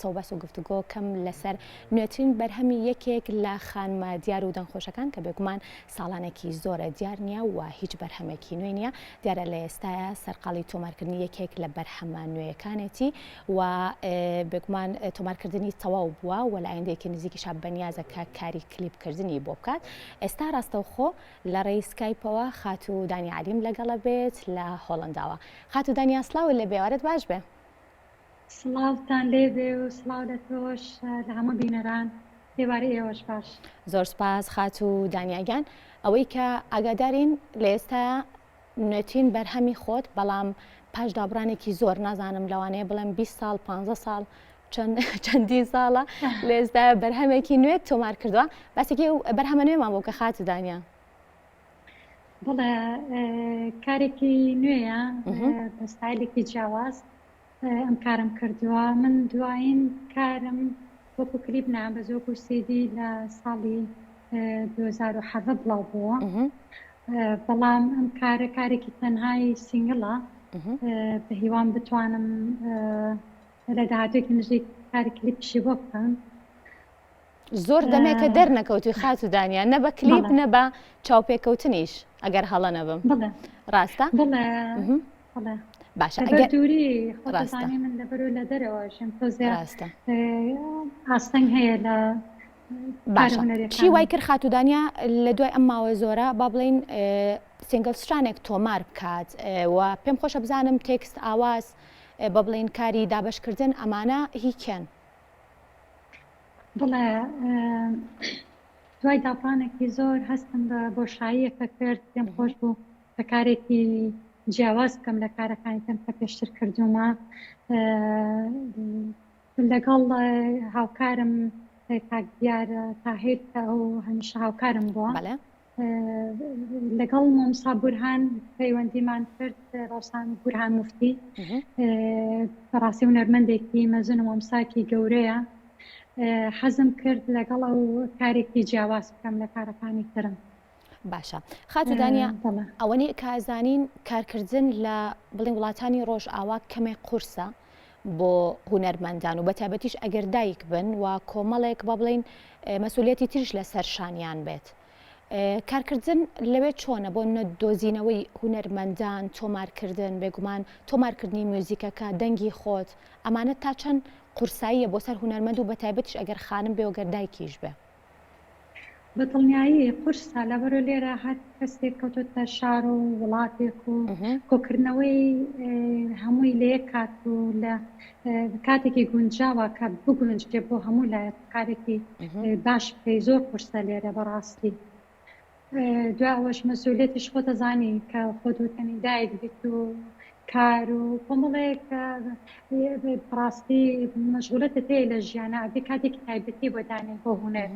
سەوبەس و گفتوگۆ کەم لەسەر نوێترین بەرهەمی یەکێک لە خانمە دیار و دەنگخۆشەکان کە بێگومان ساڵانێکی زۆرە دیار نییە و هیچ بەرهەمێکی نوێ نییە دیارە لە ئێستاە سەرقاڵی تۆمارکردنی یەکێک لە بەرهەمە نوێیەکانێتی و بێگومان تۆمارکردنی تەواو بووە و لە ئایندەیەکی نزیکی شابەنیازە کە کاری کلیپکردنی بۆ بکات ئێستا ڕاستەوخۆ لە ڕێی سکایپەوە خاتو دانی عەلیم لەگەڵە بێت لە هۆڵنداوە خاتو دانیا سلااو لە بێوارت باش بێ سڵاوتان لێبێ و سڵاو لە تۆش لە هەموو بینەران دێوارەی ئێوەش باش زۆر سپاس خاتو دانیاگیان ئەوەی کە ئاگادارین لە ئێستا نوێترین بەرهەمی خۆت بەڵام پاش دابڕانێکی زۆر نازانم لەوانەیە بڵێم 20 ساڵ 15 ساڵ چەندی ساڵە لە ئێستا بەرهەمێکی نوێت تۆمار کردووە باسێکی بەرهەمە نوێمان بۆ کە خاتو دانیا بڵێ کارێکی نوێیە بە ستایلێکی جیاواز ئەم کارم کردووە من دوایین کارم وەکو کلیپ نابەزۆکو سیدی لە ساڵی 2007 بڵاو بووە بەڵام ئەم کارێکی تەنهای سینگڵە بە هیوان بتوانم لە داهاتوێکی نزیک کاری کلیپشی بۆ بکەم زۆر دەمێکە دەرنەکەوتوی خاتو دانیا نە بە کلیپ نە بە چاوپێکەوتنیش ئەگەر هەڵە نەبم ڕاستە بڵێ باشە دووری خۆزانانی من لەبەر و لە دەرەوەژم تۆزێ ئاستەنگ هەیە لە باشە چی وای کرد خاتو دانیا لە دوای ئەم ماوە زۆرە با بڵین سینگڵ سترانێک تۆمار بکات و پێم خۆشە بزانم تێکست ئاواز بە بڵین کاری دابشکردن ئەمانە هیچیان بڵێ دوای داپانێکی زۆر هەستم بە بۆشاییەکە کرد پێم خۆش بوو بە کارێکی جیاواز بکەم لە کارەکانی کەم کە پێشتر کردومە لەگەڵ هاوکارم کاک دیارە تاهیر کە ئەو هەمیشە هاوکارم بووە لەگەڵ مۆمسا بورهان پەیوەندیمان کرد ڕۆسان بورهان موفتی بەڕاستی هونەرمەندێکی مەزن و مۆمساکی گەورەیە حەزم کرد لەگەڵ ئەو کارێکی جیاواز بکەم لە کارەکانی ترم باشە خاتو دانیا ئەوەنی کازانین کارکردن لە بڵین وڵاتانی ڕۆژ ئاوا کەمێک قورسە بۆ هونەرمەندان و بەتابەتیش ئەگەر دایک بن و کۆمەڵێک بە بڵین مەسئولیەتی تریش لەسەر شانیان بێت کارکردن لەوێ چۆنە بۆ نەدۆزینەوەی هونەرمەندان تۆمارکردن بێگومان تۆمارکردنی میوزیکەکە دەنگی خۆت ئەمانە تا چەند قورساییە بۆ سەر هونەرمەند و بەتایبەتیش ئەگەر خانم بێ و گەر دایکیش بێ بەدڵنیایی قورسە لەبەرۆ لێرە هەر کەسێک کەوتۆتە شار و وڵاتێک و کۆکردنەوەی هەمووی لێ کات و لە کاتێکی گونجاوە کە بگونجێ بۆ هەموو لایەک کارێکی باش پێی زۆر قورسە لێرە بەڕاستی دواوەش مەسئولیەتیش خۆ دەزانی کە خۆ دوتەنی دایک بیت و کار و کۆمەڵێک ڕاستی مەشغولەتت هەیە لە ژیانە ئەبێ کاتێکی تایبەتی بۆ دانێ بۆ هونەر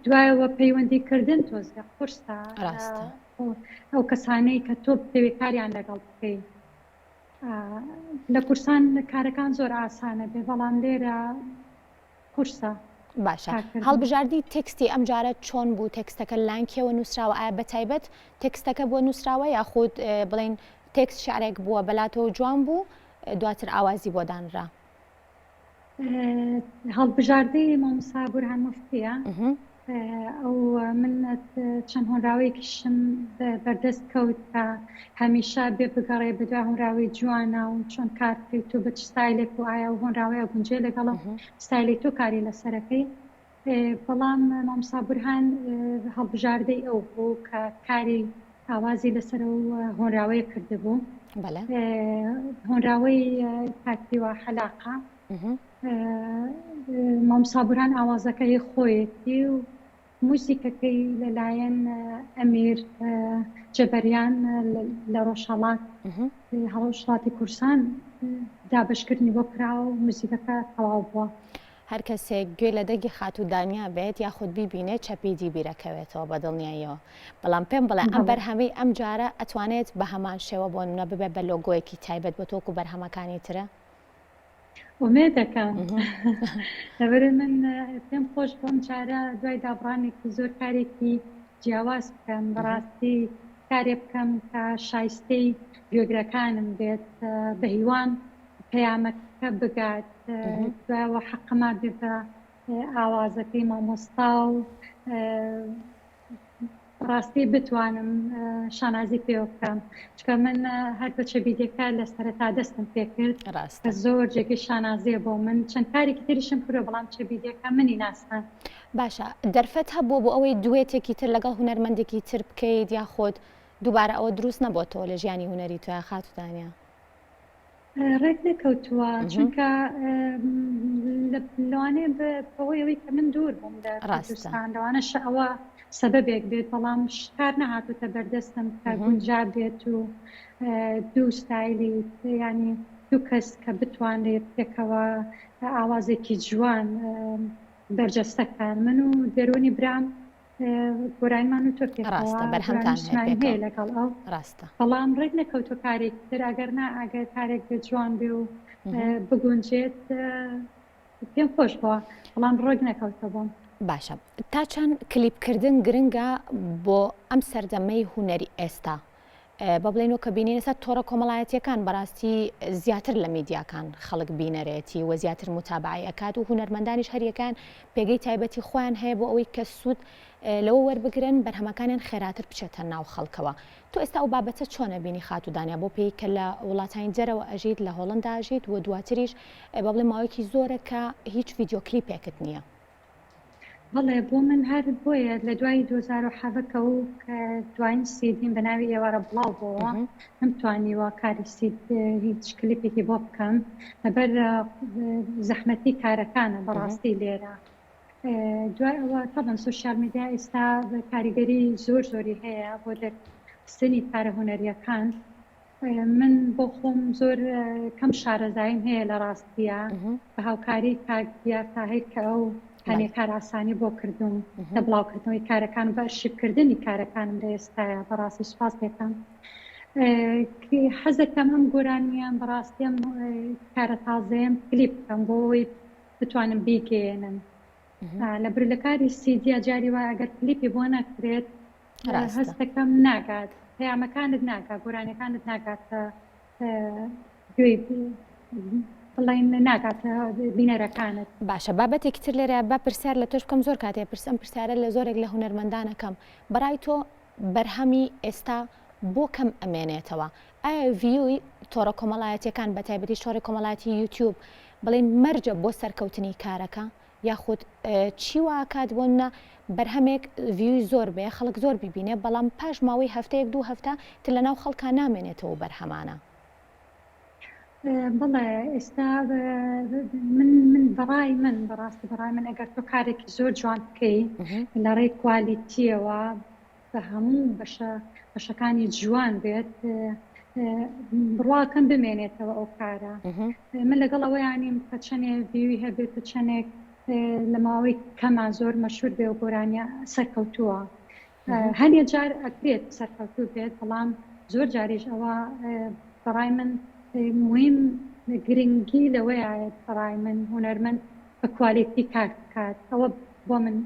دوایەوە پەیوەندیکردن تۆزە قورسە ئەو کەسانەی کە تۆ دەوێت کاریان لەگەڵ بکەیت لە کورسان کارەکان زۆر ئاسانە بێ بەڵام لێرە قورسە باشە هەڵبژاردی تێکستی ئەم جارە چۆن بوو تێکستەکە لانکیەوە نووسراوە ئایا بەتایبەت تێکستەکە بۆ نووسراوە یاخود بڵین تێکست شعرێک بووە بەلاتەوە جوان بوو دواتر ئاوازی بۆ دانرا هەڵبژاردەی مۆمسا بورهان موفتیە ئەو من چەند هۆنراوەیەکیشم بەردەست کەوت کە هەمیشە بێ بگەڕێ بەدوا هۆنراوەی جوانە و چۆن کار بکەیت و بە چ ستایلێک و ئایا و هۆنراوەیە گونجێ لەگەڵە ستایلی تۆ کاری لەسەرەکەی بەڵام مۆمسا بورهان هەڵبژاردەی ئەو بوو کە کاری ئاوازی لەسەر و هۆنراوەیە کردبوو هۆنراوەی کاتیوە حەلاقە مۆمسا بورهان ئاوازەکەی خۆیەتی و موسیقەکەی لەلایەن ئەمیر جەبەریان لە ڕۆژهەڵات هەڵۆژڵاتی کورسان دابشکردنی بۆ کراوە و موسیقەکە تەواو بووە هەر کەسێک گوێ لە دەنگی خاتو دانیا بێت یاخود بیبینێت چەپیدی بیرەکەوێتەوە بە دڵنیاییەوە بەڵام پێم بڵێ ئەم بەرهەمەی ئەم جارە ئەتوانێت بە هەمان شێوە بۆ نمونە ببێت بە لۆگۆیەکی تایبەت بە تۆکو بەرهەمەکانی ترە ومێ دەکەم لەبەر من پێم خۆش بۆم جارە دوای دابڕانێکی زۆر کارێکی جیاواز بکەم بەڕاستی کارێ بکەم کە شایستەی گوێگرەکانم بێت بە هیوان پەیامەکە کە بگات دوایەوە حەقما بێ بە ئاوازەکەی مامۆستا و ڕاستی بتوانم شانازی پێ بکەم چکە من هەر بە چەبیدەکە لە سەرەتا دەستم پێ کرد کە زۆر جێگەی شانازیە بۆ من چەند کارێکی تریشم کورە بەڵام چەبیدەکە منی ناسان. باشە دەرفەت هەبوو بۆ ئەوەی دوێتێکی تر لەگەڵ هونەرمەندێکی تر بکەیت یا خۆت دووبارە ئەوە دروست نەبووەوە لە ژیانی هونەری توە خاتودانیا؟ ڕێک نەکەوتووە چونکە لەوانێ بەوەی کە من دوور بووم لە کوردستان لەوانەش ئەوە سەبەبێک بێت بەڵام کار نەهاتوتە بەردەستم کە گونجا بێت و دوو ستایلی ینی دوو کەس کە بتوانێت پێکەوە ئاوازێکی جوان بەرجەستەکان من و دەرۆنی برام گۆرانمان و تۆ ڕاستە بەرهەمتان هەیە لەگەڵ ئەو ڕاستە بەڵام ڕێک نەکەوتۆ کارێک تر ئەگەر ئەگەر کارێک جوان بێ و بگونجێت پێم خۆش بووە بەڵام ڕۆک نەکەوتە بۆم. باشە تا چەند کلیپکردن گرنگە بۆ ئەم سەردەمەی هونەری ئێستا بە بڵێنەوە کە بینین ئێستا تۆڕە کۆمەڵایەتیەکان بەڕاستی زیاتر لە میدیاکان خەڵک بینەرێتی و زیاتر متابعی ئەکات و هونەرمەندانیش هەریەکان پێگەی تایبەتی خۆیان هەیە بۆ ئەوەی کە سوود لەوە وەربگرن بەرهەمەکانیان خێراتر بچێتە ناو خەڵکەوە. تۆ ئێستا ئەو بابەتە چۆنە بینی خاتودانیا بۆ پێی کە لە وڵاتانی جەرەوە ئەژیت لە هۆڵندا ئەژیت و دواتریش بە بڵێ ماوەیەکی زۆرە کە هیچ ڤیدیۆ کلیپێکت نییە؟ بەڵێ بۆ من هەر بۆیە لە دوای 2007 و کە دوایین سیدیم بە ناوی ئێوارە بڵاو بۆەوە نەمتوانیوە کاری سید هیچ کلیپێکی بۆ بکەم لەبەر زەحمەتی کارەکانە بەڕاستی لێرە. دوای ئەوە تاڵن سوشیال میدیا ئێستا کاریگەری زۆری هەیە بۆ دەرخستنی کارە هونەریەکان. من بۆ خۆم زۆر کەم شارەزاییم هەیە لە ڕاستیە بە هاوکاری کاردیار تا هەیە کە ئەو هەنێ کار ئاسانی بۆ کردوم لە بڵاوکردنەوەی کارەکان بە شکردنی کارەکانم لە ئێستاە بەڕاستی سوپاس دەکەم. حەزەکەم ئەم گۆرانیان بەڕاستیم کارە تازەیەم کلیپ بکەم بۆ ئەوەی بتوانم بیگەێنم لەبر لە کاری سیدیا جاری وایە ئەگەر کلیپی بۆ نەکرێت هەستەکەم ناگات پەیامەکانت ناگات گۆرانیەکانت ناگاتە گوێی بڵین ناگاتە بینەرەکانت. باشە بابەتێکی تر لێرە با پرسیار لە تۆش بکەم زۆر کاتێ پرسم پرسیارە لە زۆرێک لە هونەرمەندانەکەم بەڕای تۆ بەرهەمی ئێستا بۆ کەم ئەمێنێتەوە ئایا ڤیوی تۆڕە کۆمەڵایەتیەکان بە تایبەتی شۆڕی کۆمەڵایەتی یوتیوب بڵین مەرجە بۆ سەرکەوتنی کارەکە یاخود چی واکات بۆنە بەرهەمێک ڤیوی زۆر بێ خەڵک زۆر ببینێ بەڵام پاش ماوەی هەفتەیەک دوو هەفتە تر لە ناو خەڵکا نامێنێتەوە بەرهەمانە؟ بەڵێ ئێستا من بەڕای من بەڕاستی بەڕای من ئەگەر تۆ کارێکی زۆر جوان بکەی لە ڕێی کوالیتیەوە بە هەموو بەشەکانی جوان بێت بڕواکەم بمێنێتەوە ئەو کارە. من لەگەڵ ئەوە ینیم کە چەندێ ڤیوی هەبێت و چەندێک لە ماوەی کەمان زۆر مەشهور بێ و گۆرانیە سەرکەوتووە هەنێ جار ئەکرێت سەرکەوتوو بێت بەڵام زۆر جاریش ئەوە بەڕای من مهم گرنگی لەوەیە بەڕای من هونەرمەند بە کوالیتی کار بکات ئەوە بۆ من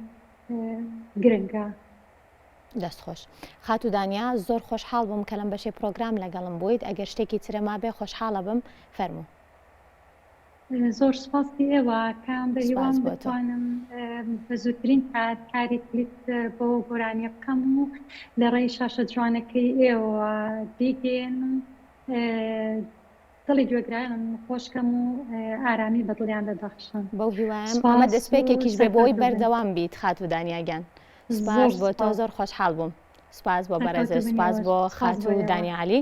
گرنگە. دەستخۆش خاتودانیا زۆر خۆشحاڵ بووم کە لەم بەشەی پرۆگرام لەگەڵم بوویت ئەگەر شتێکی ترەما بێ خۆشحاڵە بم فەرموو. زۆر سپاسی ئێوە کام بەریوان بتوانم بە زووترین کاری کلیپ بۆ گۆرانیە بکەم و لە ڕێی شاشە جوانەکەی ئێوە دیگەن دڵی گوێگرایان خۆشکەم و ئارامی بە دڵیان دەبەخشم. بەو هیوایەم ئەمە دەستپێکێکیش بێ بۆی بەردەوام بیت خاتودانیاگەن. سپاس بۆ تۆ زۆر خۆشحاڵ بووم. سپاس بۆ بەرەزە سپاس بۆ خاتودانیا عەلی.